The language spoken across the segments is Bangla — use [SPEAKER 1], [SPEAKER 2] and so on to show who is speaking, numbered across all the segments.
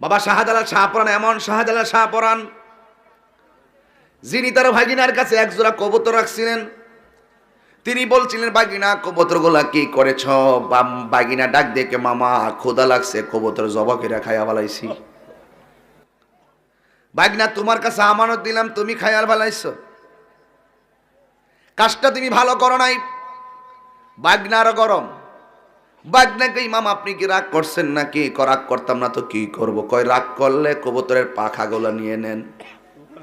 [SPEAKER 1] বাবা শাহজালাল শাহপরান এমন শাহজালাল শাহপরান যিনি তার ভাগিনার কাছে এক জোড়া কবুতর রাখছিলেন। তিনি বলছিলেন, ভাগিনা কবুতরগুলা কি করেছ? ভাগিনা ডাক দেখে, মামা ক্ষুধা লাগছে, কবুতর জবা করে খাইয়া ফেলাইছি। ভাগিনা তোমার কাছে আমানত দিলাম, তুমি খাইয়া ফেলাইছো, কাজটা তুমি ভালো করো নাই। ভাগনা আরো গরম। ভাগনাকে, মামা আপনি কি রাগ করছেন নাকি? রাগ করতাম না তো কি করব। কয় রাগ করলে কবুতরের পাখাগুলো নিয়ে নেন।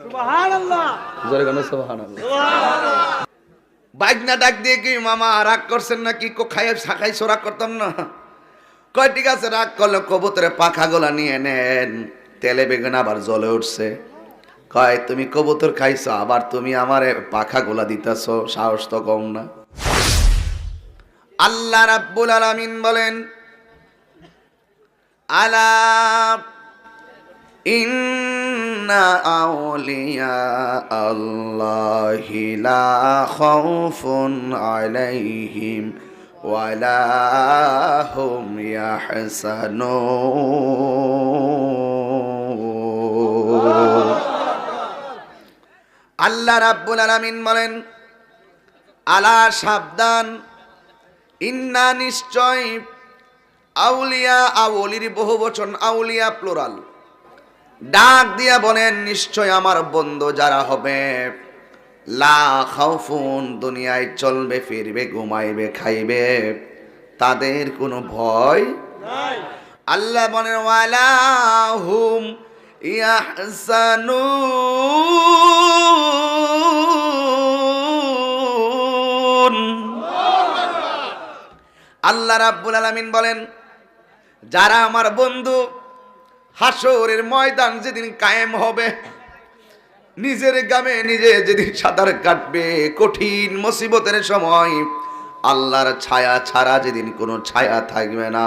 [SPEAKER 1] সুবহানাল্লাহ, জোরে গান সুবহানাল্লাহ। ভাগনা ডাক দিয়ে কি, মামা রাগ করছেন নাকি? খাইছো, রাগ করতাম না। কয় ঠিক আছে, রাগ করলে কবুতরের পাখাগুলো নিয়ে নেন। তেলে বেগুন আবার জ্বলে উঠছে। কয় তুমি কবুতর খাইছো, আবার তুমি আমারে পাখাগুলা দিতেছো, সাহস তো কম না। আল্লাহ রাব্বুল আলামিন বলেন, আলা ইন্না আউলিয়া আল্লাহি লা খাউফুন আলাইহিম ওয়ালা হুম ইয়াহসানুন। আল্লাহ রাব্বুল আলামিন বলেন, আলা সাবধান, ইন্না নিশ্চয়, আউলিয়া, আউলির বহু বচন, আউলিয়া প্লুরাল, ডাক দিয়া বলেন নিশ্চয় আমার বন্ধু যারা হবে, লা খাউফুন, দুনিয়ায় চলবে ফিরবে ঘুমাইবে খাইবে, তাদের কোনো ভয় নাই। আল্লাহ বলেন ওয়ালা হুম ইয়াহসানুন। আল্লাহ রাব্বুল আলামিন বলেন, যারা আমার বন্ধু, হাসরের ময়দান যেদিন কায়েম হবে, নিজের গ্রামে নিজে যেদিন সাঁতার কাটবে, কঠিন মুসিবতের সময় আল্লাহর ছায়া ছাড়া যেদিন কোনো ছায়া থাকবে না,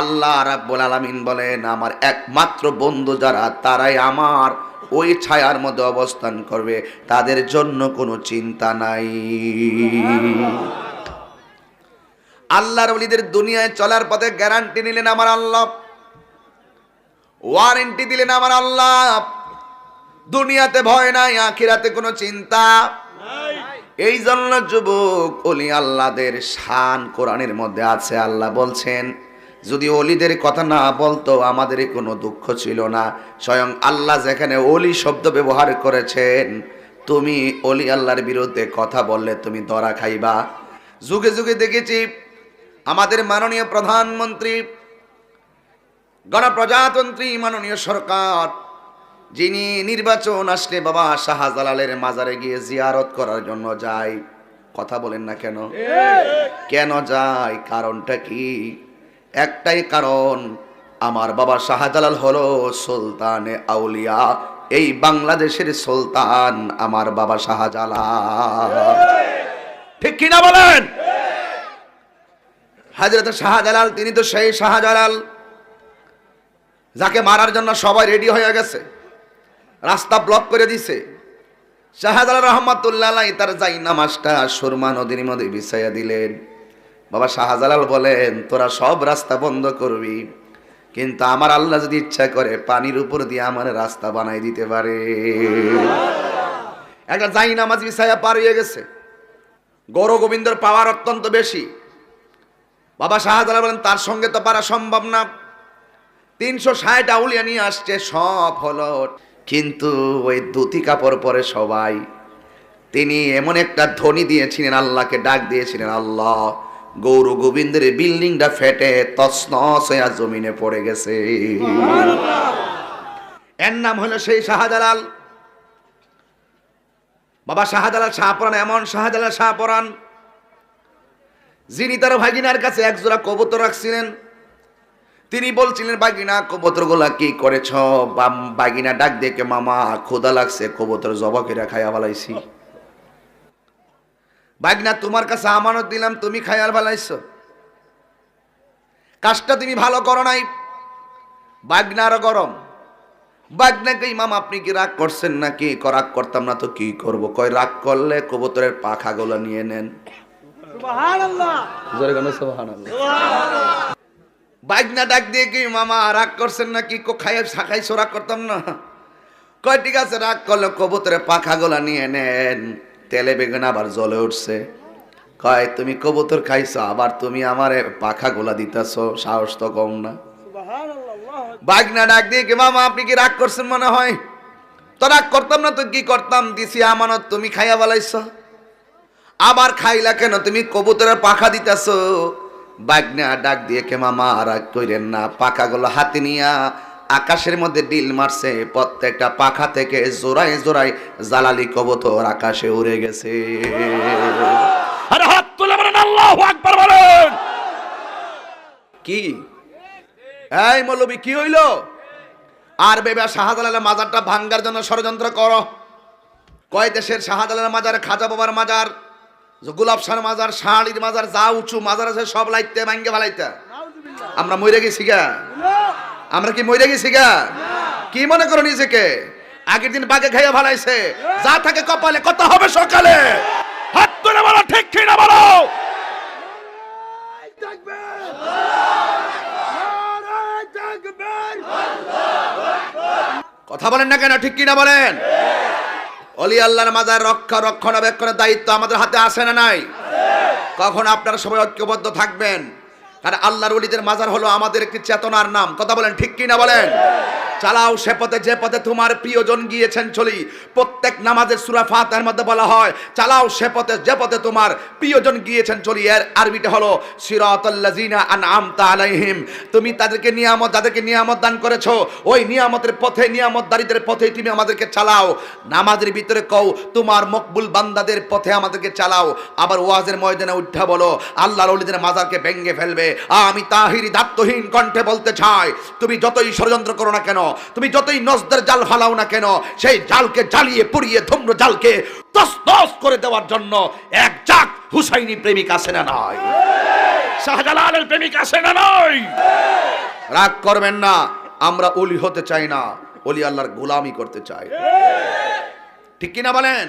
[SPEAKER 1] আল্লাহ রাব্বুল আলামিন বলেন আমার একমাত্র বন্ধু যারা, তারাই আমার ওই ছায়ার মধ্যে অবস্থান করবে, তাদের জন্য কোনো চিন্তা নাই। আল্লাহর ওলিদের দুনিয়ায় চলার পথে গ্যারান্টি নিলেন আমার আল্লাহ, ওয়ারেন্টি দিলেন আমার আল্লাহ। দুনিয়াতে ভয় নাই, আখিরাতে কোনো চিন্তা নাই। এই জন্য যুবক, ওলি আল্লাহদের শান কোরআনের মধ্যে আছে। আল্লাহ বলছেন, যদি ওলিদের কথা না বলতো আমাদের কোনো দুঃখ ছিল না। স্বয়ং আল্লাহ যেখানে ওলি শব্দ ব্যবহার করেছেন, তুমি ওলি আল্লাহর বিরুদ্ধে কথা বললে তুমি ধরা খাইবা। যুগে যুগে দেখেছি আমাদের মাননীয় প্রধানমন্ত্রী, গণপ্রজাতন্ত্রী মাননীয় সরকার, যিনি নির্বাচন আসলে বাবা শাহজালালের মাজারে গিয়ে জিয়ারত করার জন্য যায়। কথা বলেন না কেন? কেন যায়? কারণটা কি? একটাই কারণ, আমার বাবা শাহজালাল হলো সুলতানে আউলিয়া, এই বাংলাদেশের সুলতান আমার বাবা শাহজালাল। ঠিক কিনা বলেন? হযরত শাহজালাল, তিনি তো সেই শাহজালাল যাকে মারার জন্য সবাই রেডি হয়ে গেছে, রাস্তা ব্লক করে দিছে। শাহজালাল রহমাতুল্লাহ আলাইহি তার জায়নামাজটা সুরমা নদীর মধ্যে বিছাইয়া দিলেন। বাবা শাহজালাল বলেন, তোরা সব রাস্তা বন্ধ করবি, কিন্তু আমার আল্লাহ যদি ইচ্ছা করে পানির উপর দিয়ে আমার রাস্তা বানাই দিতে পারে। একটা জায়নামাজ বিছাইয়া পার হয়ে গেছে। গৌর গোবিন্দর পাওয়ার অত্যন্ত বেশি। বাবা শাহজালাল বলেন, তার সঙ্গে তো পারা সম্ভব না। 360 আউলিয়া নিয়ে আসছে, সব হলো, কিন্তু ওই ধুতি কাপড় পরে সবাই। তিনি এমন একটা ধ্বনি দিয়েছিলেন, আল্লাহকে ডাক দিয়েছিলেন, আল্লাহ, গৌর গোবিন্দের বিল্ডিংটা ফেটে তছনছ হয়ে জমিনে পড়ে গেছে। এর নাম হলো সেই শাহজালাল। বাবা শাহজালাল শাহপরান এমন শাহজালাল শাহপরান যিনি তার ভাগিনার কাছে এক জোড়া কবুতর রাখছিলেন। তিনি বলছিলেন, ভাগিনা কবুতরগুলা কি করেছ? ভাগিনা ডাক দেখে, মামা ক্ষুধা লাগছে, কবুতর জবা করে খাইয়া ফেলাইছি। ভাগিনা তোমার কাছে আমানত দিলাম, তুমি খাইয়া ফেলাইছো, কাজটা তুমি ভালো করো নাই। ভাগিনা আরো গরম। ভাগনাকে, মামা আপনি কি রাগ করছেন নাকি? রাগ করতাম না তো কি করব। কয় রাগ করলে কবুতরের পাখাগুলো নিয়ে নেন। সুবহানাল্লাহ, জোরে গান সুবহানাল্লাহ। বাইকনা ডাক দিয়ে কি মামা রাগ করছেন না কি খাইছো রাগ করতাম না? কয় ঠিক আছে, রাগ করলে কবুতরের পাখাগুলা নিয়ে নেন, তেলে বেগুন আবার জ্বলে উঠছে। কয় তুমি কবুতর খাইছো আবার তুমি আমারে পাখাগুলা দিতেছো, সাহস তো কম না। বাইকনা ডাক দিয়ে কি মামা আপনি কি রাগ করছেন মনে হয়? তো রাগ করতাম না তো কি করতাম, দিছি আমানত তুমি খাইয়া বলাইছো, আবার খাইলা কেন, তুমি কবুতরের পাখা দিতেছো। বাগনা ডাক দিয়ে কে মামা রাগ কইরেন না, পাখাগুলো হাতে নিয়া আকাশের মধ্যে ডিল মারছে, প্রত্যেকটা পাখা থেকে জোড়ায় জোড়ায় জালালি কবুতর আকাশে উড়ে গেছে।
[SPEAKER 2] আরে হাত তুলে বলেন আল্লাহু আকবার বলেন।
[SPEAKER 1] কি এই মৌলবী কি হইলো? আর বেবা শাহজালালের মাজারটা ভাঙ্গার জন্য ষড়যন্ত্র করো। কয় দেশের শাহজালালের মাজার, খাজা বাবার মাজার, গোলাপ শাহর মাজার, শাহরির মাজার, যা উঁচু মাজার আছে সব লাইতে ভাঙ্গে ফেলাইতে। আমরা মইরা গেছি গা? আমরা কি মইরা গেছি গা? কি মনে করো নিজেকে? আগের দিন বাগে খাইয়া ফেলাইছে, যা থাকে কপালে কত হবে সকালে।
[SPEAKER 2] হাত তুলে বলো ঠিক কি না বলো।
[SPEAKER 1] কথা বলেন না কেন, ঠিক কিনা বলেন? অলি আল্লাহর মাজার রক্ষণাবেক্ষণের দায়িত্ব আমাদের হাতে আসে না নাই? কখন আপনারা সবাই ঐক্যবদ্ধ থাকবেন? আর আল্লাহর ওলিদের মাজার হলো আমাদের একটি চেতনার নাম। কথা বলেন ঠিক কিনা বলেন? চালাও সে পথে যে পথে তোমার প্রিয়জন গিয়েছেন চলি। প্রত্যেক নামাজের সূরা ফাতিহার মধ্যে বলা হয় চালাও সে পথে যে পথে তোমার প্রিয়জন গিয়েছেন চলি। এর আরবিটা হলো সিরাতাল্লাযিনা আনআমতা আলাইহিম। তুমি তাদেরকে নিয়ামত, যাদেরকে নিয়ামত দান করেছো, ওই নিয়ামতের পথে, নিয়ামতদারীদের পথে তুমি আমাদেরকে চালাও। নামাজের ভিতরে কও তোমার মকবুল বান্দাদের পথে আমাদেরকে চালাও। আবার ওয়াজের ময়দানে উঠা বলো আল্লাহর ওলিদের মাজারকে ভেঙে ফেলবে। আমি তাহিরি দাত্তহীন কণ্ঠে বলতে চাই, তুমি যতই ষড়যন্ত্র করো না কেন, তুমি যতই নজদের জাল ফালাও না কেন, সেই জালকে জ্বালিয়ে পুড়িয়ে ধূম্র জালকে তছনছ করে দেওয়ার জন্য এক জাক হুসাইনি প্রেমিক আছে না নয়?
[SPEAKER 2] শাহজালালের প্রেমিক আছে না নয়?
[SPEAKER 1] রাগ করবেন না, আমরা ওলি হতে চাই না, ওলি আল্লাহর গোলামি করতে চাই। ঠিক কিনা বলেন?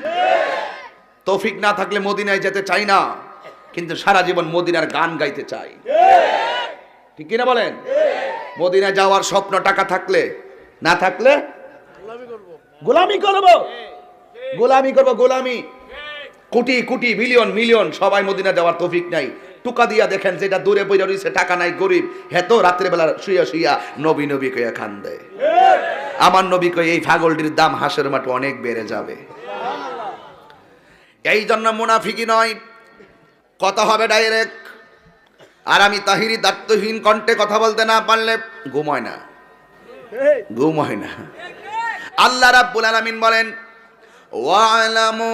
[SPEAKER 1] তৌফিক না থাকলে মদিনায় যেতে চাই না, কিন্তু সারা জীবন মদিনার গান গাইতে চাই। ঠিক কিনা বলেন? মদিনায় যাওয়ার স্বপ্ন টাকা থাকলে, না থাকলে গোলামি করব, গোলামি করব, গোলামি। কোটি কোটি বিলিয়ন মিলিয়ন সবাই মদিনা যাওয়ার তৌফিক নাই। টুকা দিয়া দেখেন, যেটা দূরে বইরা রইছে, টাকা নাই, গরিব, হেতো রাত্রে বেলা শুইয়া শুইয়া নবী নবী কইয়া কান্দে। আমার নবী কই এই ছাগলটির দাম হাঁসের মাঠে অনেক বেড়ে যাবে। এই জন্য মুনাফিকি নয়, কথা হবে ডাইরেক্ট। আর আমি তাহিরি দায়িত্বহীন কণ্ঠে কথা বলতে না পারলে ঘুম হয় না, ঘুম হয় না। আল্লাহ রাব্বুল আলামিন বলেন ওয়ালামু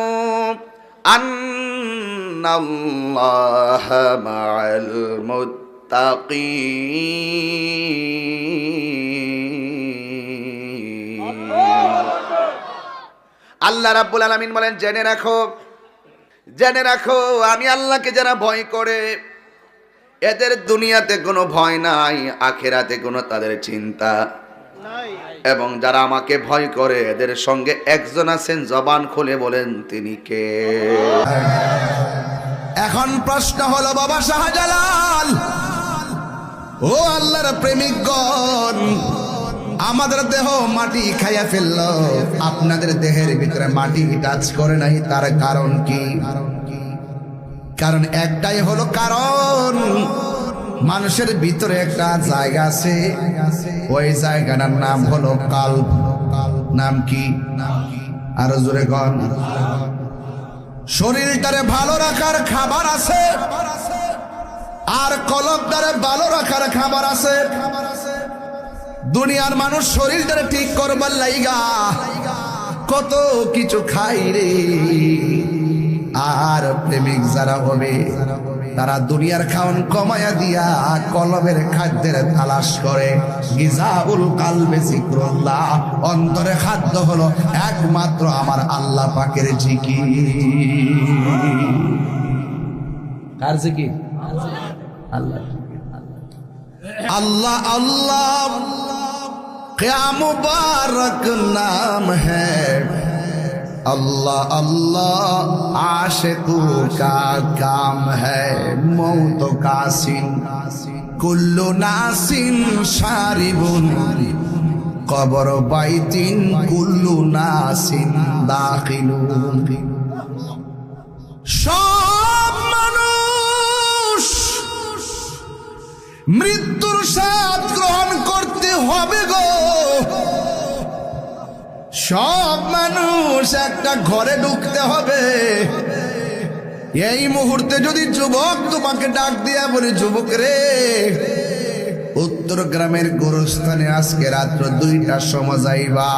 [SPEAKER 1] আন্নাল্লাহা মাআল মুত্তাকিন। আল্লাহ রাব্বুল আলামিন বলেন জেনে রাখো, জেনে রাখো আমি আল্লাহকে যারা ভয় করে এদের দুনিয়াতে কোনো ভয় নাই, আখিরাতে কোনো তাদের চিন্তা নাই। এবং যারা আমাকে ভয় করে এদের সঙ্গে একজন আছেন, জবান খুলে বলেন তিনি কে? এখন প্রশ্ন হলো বাবা শাহজালাল, ও আল্লাহর প্রেমিকগণ, আমাদের দেহ মাটি খাইয়া ফেলল, আপনাদের দেহের ভিতরে মাটি টাচ করে নাই, তার কারণ কি? কারণ একটাই হলো, কারণ মানুষের ভিতরে একটা জায়গা আছে, ওই জায়গাটার নাম হলো কাল্ব। নাম কি? আরো জোরে কন। শরীরটারে ভালো রাখার খাবার আছে, আর কলবটারে ভালো রাখার খাবার আছে। দুনিয়ার মানুষ শরীরটারে ঠিক করবার লাইগা কত কিছু খাই রে। আর প্রেমিক যারা হবে তারা দুনিয়ার খাওন কমায়া দিয়া কলবের খাদ্যের তালাশ করে। গিজাউল কালবে যিকরুল্লাহ, অন্তরে খাদ্য হলো একমাত্র আমার আল্লাহ পাকের জিকির। কার জিকির? আল্লাহ আল্লাহ আল্লাহ क्या मुबारक नाम है, अल्लाह अल्लाह आशिकों का काम है, मौत का सीन কুল্লু নাসিন শারিবুন কবর বাইতিন কুল্লু নাসিন দাখিলুন। সব মানুষ মৃত্যুর স্বাদ গ্রহণ করতে হবে গো। সব মানুষ একটা ঘরে ঢুকতে হবে। এই মুহূর্তে যদি যুবক তোমাকে ডাক দিয়া বলে, যুবক রে, উত্তর গ্রামের গোরস্থানে আজকে রাত্র 2টার সময় যাইবা।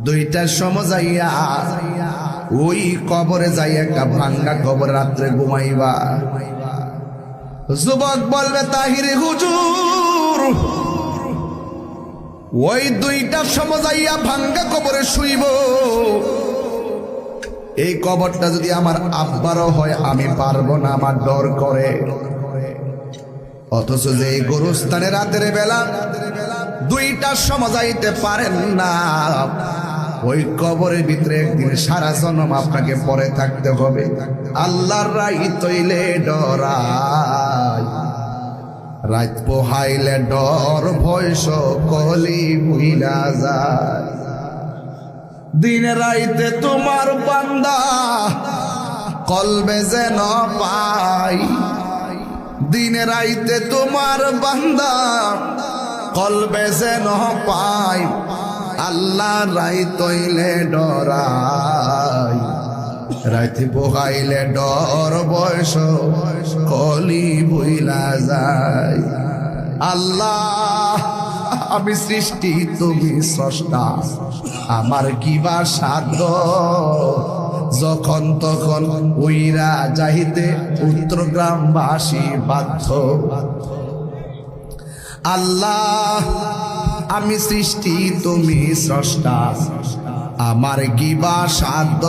[SPEAKER 1] 2টার সময় যাইয়া ওই কবরে যাই, একটা ভাঙ্গা কবর রাত্রে ঘুমাইবা। যুবক বলবে, তাহিরে হুজুর, ওই 2টার সময় যাইয়া ভাঙ্গা কবরে শুইব। এই কবরটা যদি আমার আব্বারও হয় আমি পারবো না, আমার ডর করে। অথচ যে এই গোরস্থানে রাতের বেলা 2টার সময় যাইতে পারেন না, ওই কবরের ভিতরে একদিন সারা জন্ম আপনাকে পড়ে থাকতে হবে। আল্লাহর রাই তৈলে ডরাই, রাত পোহাইলে ডর ভয় সকলি ভুইলা যায়। দিন রাইতে তোমার বান্দা কলবে যেন পাই, দিন রাইতে তোমার বান্দা কলবে যেন পাই। আল্লাহ রাই তৈলে ডরাই, রাইতে পোহাইলে ডর বয়স কলি ভুইলা যায়। আল্লাহ আমি সৃষ্টি, তুমি স্রষ্টা, আমার কি বা সাধ্য যখন তখন উইরা যাইতে উত্তর গ্রামবাসী বাধ্য। আল্লাহ আমি সৃষ্টি, তুমি স্রষ্টা, আমার কি বা সাধ্য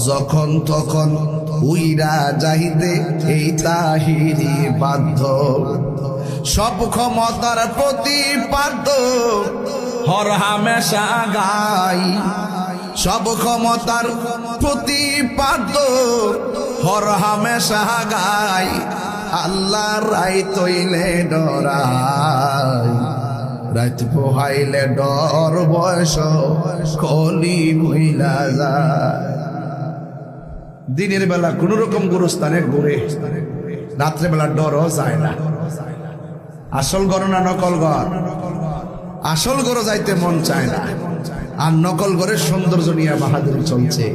[SPEAKER 1] যখন তখন উইরা যাইতে এই তাহিরি বাধ্য। সব ক্ষমতার প্রতিপাদ্য হর হামেশা গাই, সব ক্ষমতার প্রতিপাদ্য হর হামেশা গাই। আল্লাহ রাই তৈলে ডরাই, রাত পোহাইলে ডর বয়স কলি ভুইলা যায়। দিনের বেলা কোন রকম গোরস্থানে ঘুরে, রাত্রে বেলা ডরও যায় না। আসল গড় না নকল গড়? আসল গড় যাইতে মন চায় না, আর নকল গড়ের সৌন্দর্য নিয়ে বাহাদুরি চলছে।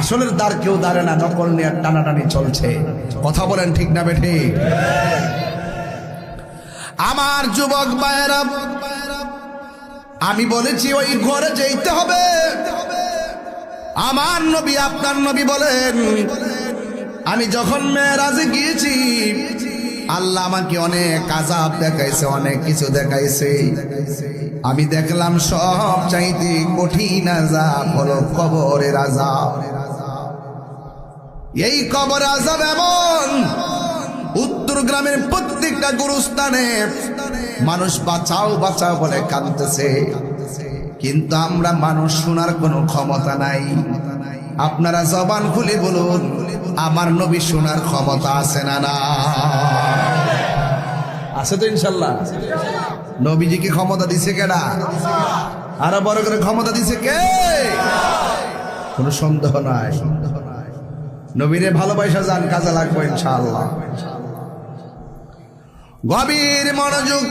[SPEAKER 1] আসলের দ্বার কেউ দাঁড়ে না, নকল নিয়ে টানাটানি চলছে। কথা বলেন ঠিক না বেঠে? আমার যুবক ভাইয়েরা, আমি বলেছি ওই ঘরে যেতে হবে। আমার নবী, আপনার নবী বলেন, আমি যখন মেরাজে গিয়েছি আল্লাহ আমাকে অনেক আযাব দেখাইছে, অনেক কিছু দেখাইছে। আমি দেখলাম সব চাইতে কঠিন আযাব হলো কবরের আযাব। এই কবর আযাব এমন, উত্তর গ্রামের প্রত্যেকটা গুরুস্থানে মানুষ বাঁচাও বাঁচাও বলে কাঁদতেছে, কিন্তু আমরা মানুষ শোনার কোনো ক্ষমতা নাই। আপনারা জবান খুলে বলুন, আমার নবী শোনার ক্ষমতা আছে না? না আছে তো ইনশাল্লাহ। নবীজিকে ক্ষমতা দিছে কেডা? আরো বড় করে ক্ষমতা দিছে কে? কোনো সন্দেহ নাই। নবীরে ভালোবাসা যান, কাজে লাগবে ইনশাআল্লাহ। গভীর মনোযোগ।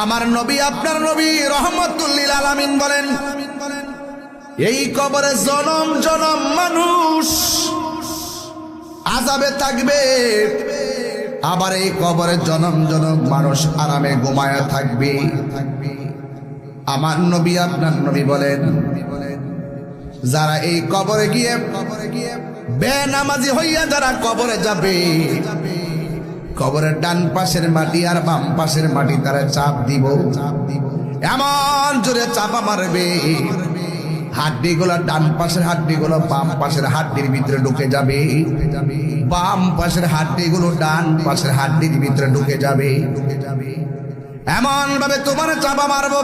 [SPEAKER 1] আমার নবী, আপনার নবী রহমাতুল লিল আলামিন বলেন, এই কবরে জনম জনম মানুষ আযাবে থাকবে, আবার এই কবরে জনম জনম মানুষ আরামে ঘুমায়া থাকবে। আমার নবী, আপনার নবী বলেন, যারা এই কবরে গিয়ে বেনামাজি হইয়া যারা কবরে যাবে, কবরের ডান পাশের মাটি আর বাম পাশের মাটি তারা চাপ দিব, এমন জোরে চাপা মারবে, হাড্ডিগুলো ডান পাশের হাড্ডিগুলো বাম পাশের হাড্ডির ভিতরে ঢুকে যাবে, বাম পাশের হাড্ডিগুলো ডান পাশের হাড্ডির ভিতরে ঢুকে যাবে। এমন ভাবে তোমার চাপা মারবো,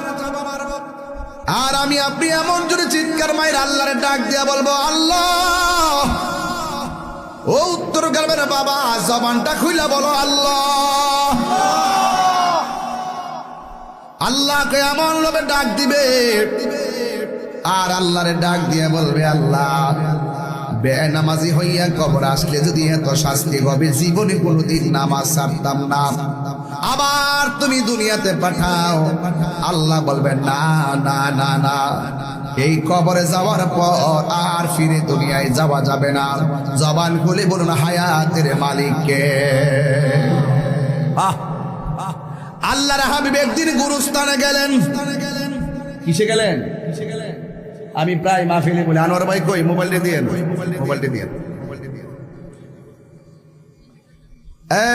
[SPEAKER 1] আর আমি আপনি এমন জোরে চিৎকার মাইর আল্লাহরে ডাক দিয়া বলবো, আল্লাহ ও উত্তর গ্রামের বাবা, জবানটা খুইলা বলো আল্লাহ। আল্লাহকে এমন ভাবে ডাক দিবে, আর আল্লাহরে ডাক দিয়ে বলবে, আল্লাহ বেনামাজি হইয়া কবর আসলে যদি এত শাস্তি হবে, জীবনে কোনোদিন নামাজ ছাড়তাম না, আবার তুমি দুনিয়াতে পাঠাও। আল্লাহ বলবেন, না না না না, এই কবরে যাওয়ার পর আর ফিরে দুনিয়ায় যাওয়া যাবে না। জবান খুলে বলুন, হায়াতের মালিককে। আল্লাহর হাবিব একদিন গুরুস্থানে গেলেন। কিসে গেলেন? আমি প্রায় মাহফিলে বলি, আনোয়ার ভাই কই, মোবাইলটা দিয়ে, মোবাইলটা দিয়ে।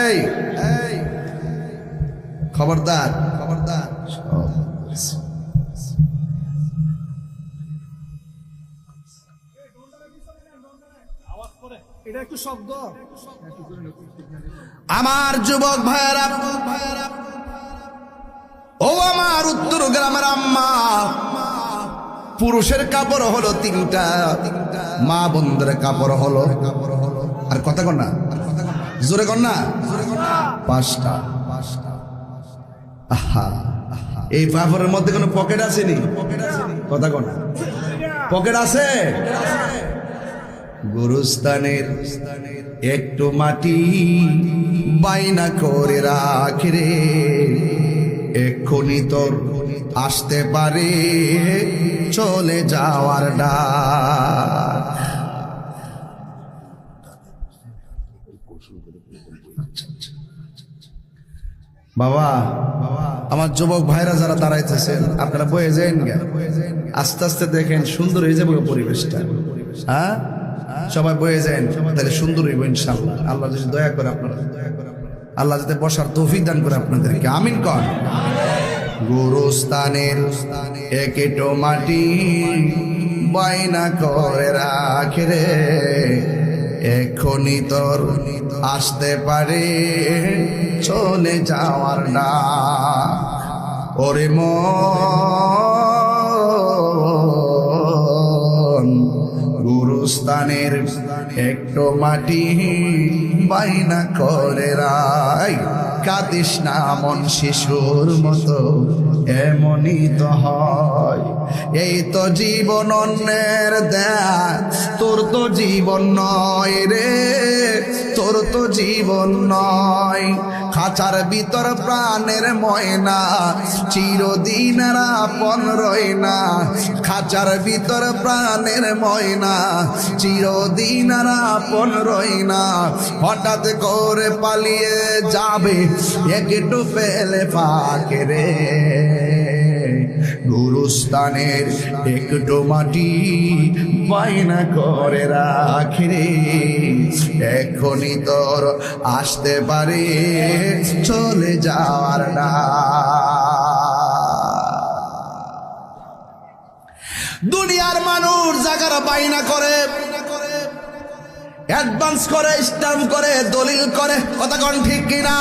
[SPEAKER 1] এই খবরদার, খবরদার।
[SPEAKER 3] এটা একটু শব্দ।
[SPEAKER 1] আমার যুবক ভাইয়েরা, ও আমার উত্তর গ্রামের আম্মা, পুরুষের কাপড় হলো 3টা, মা বোনদের কাপড় হলো, আর কথা কন না, জোরে কন না, 5টা। আহা, এই কাপড়ের মধ্যে কোনো পকেট আসেনি? কথা কন, পকেট আছে? গুরুস্থানের একটু মাটি বাইনা করে রাখ রে, এক্ষুনি তোর আসতে পারে চলে যাওয়ার ডাক। বাবা, আমার যুবক ভাইরা যারা দাঁড়াইতেছেন, আপনারা বয়ে যান, আস্তে আস্তে দেখেন সুন্দর হয়ে যাবে পরিবেশটা। হ্যাঁ, সবাই বয়ে যান, তাহলে সুন্দর হইব ইনশাআল্লাহ। আল্লাহ যদি দয়া করে আপনারা, আল্লাহ যাতে বসার তৌফিক দান করে আপনাদেরকে, আমিন কর। গুরুস্থানের একেটো মাটি বাইনা করে রাখ রে, এক্ষুনি তোর আসতে পারে চলে যাওয়ার না। ওরে মন, গুরুস্থানের একটু মাটি বাইনা করে রাই, কাঁদিস না মন শিশুর মতো, এমনই তো হয়। এই তো জীবন অন্যের দেয়, তোর তো জীবন নয় রে, তোর তো জীবন নয়। খাঁচার ভিতর প্রাণের ময়না, চিরদিন আর আপন রয় না। খাঁচার ভিতর প্রাণের ময়না, চিরদিন আর আপন রয় না। হঠাৎ করে পালিয়ে যাবে একটু পেলে ফাঁকে রে, গুরুস্থানের একটু মাটি বাইনা করে রাখ রে, এখনই তোর আসতে পারে চলে যাওয়ার না। দুনিয়ার মানুষ জাগার বাইনা করে, অ্যাডভান্স করে, স্ট্যাম্প করে, দলিল করে, কথা কোন ঠিক কিনা?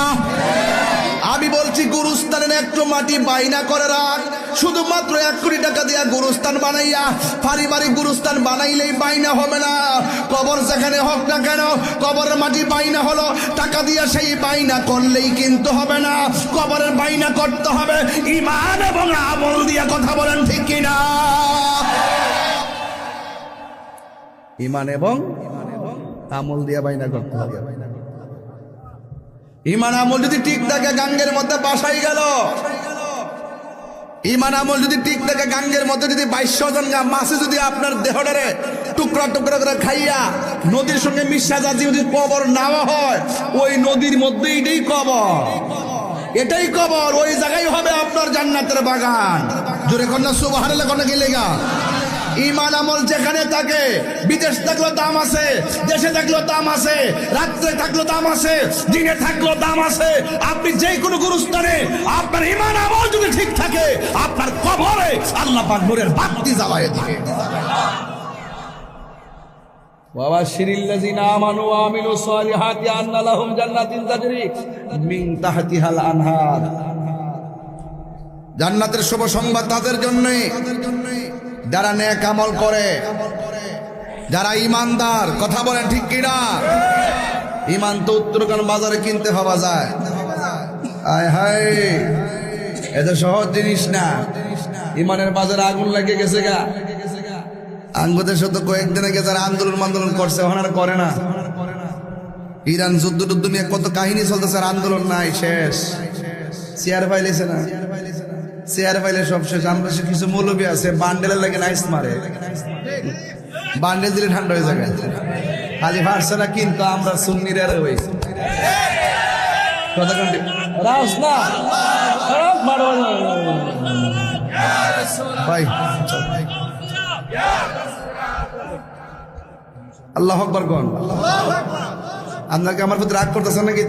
[SPEAKER 1] আমি বলছি গুরুস্থানের একটু মাটি বাইনা করে রাখ। শুধুমাত্র 1 কোটি টাকা দিয়া গুরুস্থান বানাইয়া, পারিবারিক গুরুস্থান বানাইলেই বাইনা হবে না। কবর যেখানে হোক না কেন, কবরের মাটি বাইনা হলো, টাকা দিয়া সেই বাইনা করলেই কিন্তু হবে না। কবরের বাইনা করতে হবে ঈমান এবং আমল দিয়া, কথা বলেন ঠিক কিনা? ঈমান এবং আমল দিয়া বাইনা করতে হবে। ঈমান আমল যদি ঠিক থাকে, গাঙ্গের মধ্যে বাসাই গেল। ঈমান আমল যদি ঠিক থাকে, গাঙ্গের মধ্যে যদি 2200 জন মাছে যদি আপনার দেহটারে টুকরা টুকরা করে খাইয়া নদীর সঙ্গে মিশা যা যদি কবর নেওয়া হয়, ওই নদীর মধ্যে এটাই কবর, এটাই কবর। ওই জায়গায় হবে আপনার জান্নাতের বাগান। জোরে কন্যা সুবহানাল্লাহ, কন্যা কি লেগা? ঈমান আমল যেখানে থাকে, বিদেশ থাকলেও দাম আছে, দেশে থাকলেও দাম আছে, রাত্রে থাকলেও দাম আছে, দিনে থাকলেও দাম আছে। আপনি যে কোনো গুরুস্থানে আপনার ঈমান আমল যদি ঠিক থাকে, আপনার কবরে আল্লাহ পাক নূরের বাতি জ্বালায় দিবে। ওয়াবাশশিরিল্লাযিনা আমানু ওয়া আমিলুস সালিহাতি আন্না লাহুম জান্নাতিন তাজরি মিন তাহতিহাল আনহার। জান্নাতের শুভ সংবাদ তাদের জন্য যারা নেক আমল করে। যারা ইমানদার কথা বলেন ঠিক কিনা? ইমান তো উত্তরকান বাজারে কিনতে পাওয়া যায়। আয় হায়, এটা সহজ জিনিস না। ইমানের বাজারে আগুন লেগে গেছে গা। আঙ্গুদের সাথে কয়েকদিন আগে যারা আন্দোলন করছে ওখানে আর করে না। ইরান যুদ্ধ টুদ্ধ নিয়ে কত কাহিনী চলতেছে, আর আন্দোলন নাই, শেষ। চেয়ার ফাইলেছে না, চেয়ার ফাইলে সব শেষ। আমরা সে কিছু মৌলবী আছে বান্ডেলের লাগে নাইস মারে, বান্ডেল দিলে ঠান্ডা হয়ে যাবে। খালি ভারছে না, কিন্তু আমরা সুন্নির আর ওই কথা কন্টি রাস না ভাই। আল্লাহু আকবার কোন। আপনাকে আমার প্রতি রাগ করতেছেন নাকি?